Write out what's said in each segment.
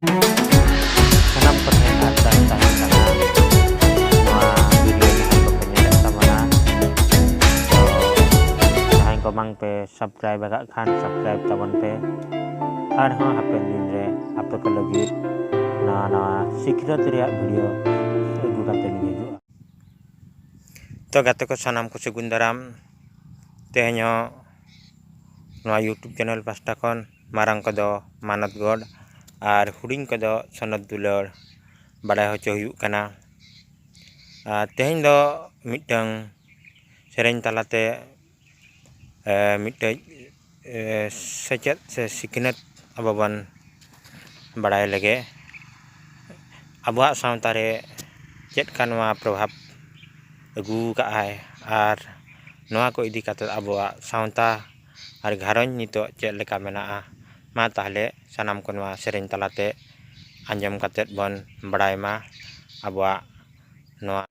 Sanam perhatian dan tahan tangan semua video yang berpenyanyi sama na. So, tahan komang pe subscribe agak kan subscribe tabon pe. Arho happen din re apa ko lagi na sikrat reyak video agu kate li hijua. To gate ko sanam ko segun daram tehenyo noa YouTube channel pasta kon marang kodo Manat God ar huding kodo Sonot Dulor badai hoco huyuk kana. Teheny do mitang sereng talate mitang secet se sikinet ababan badai lege abuak samtare chet kanwa prabhab agu ka ai ar noa ko idi kata abuak saunta ar gharon nito chet leka menaa ma tahle sanam konwa sereng talate anjam katet bon badai ma abuak noa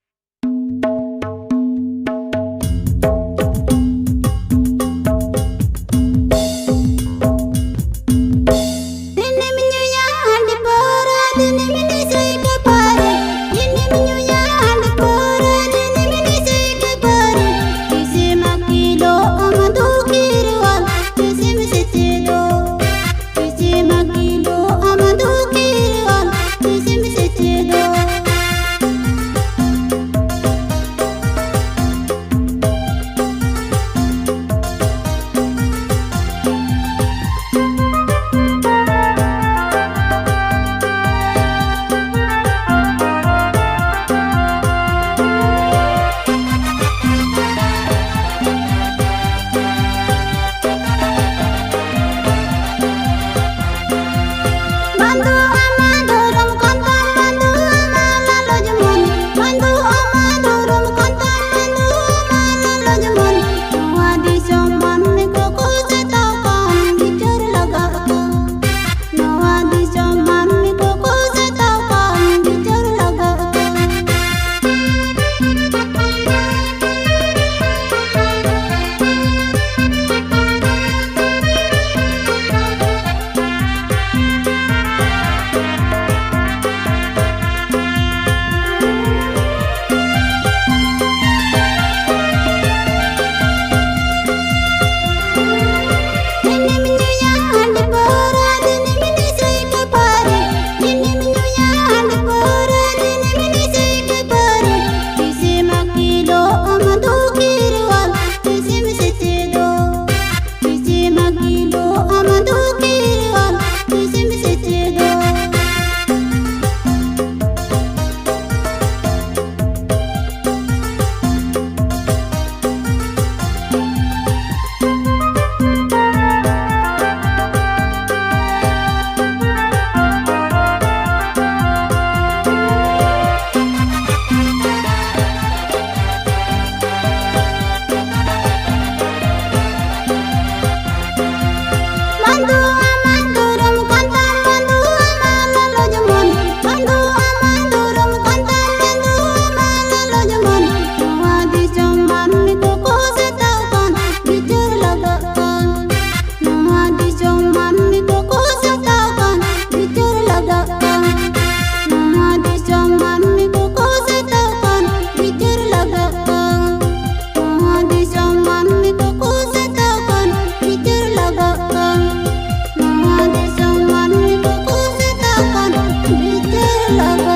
love.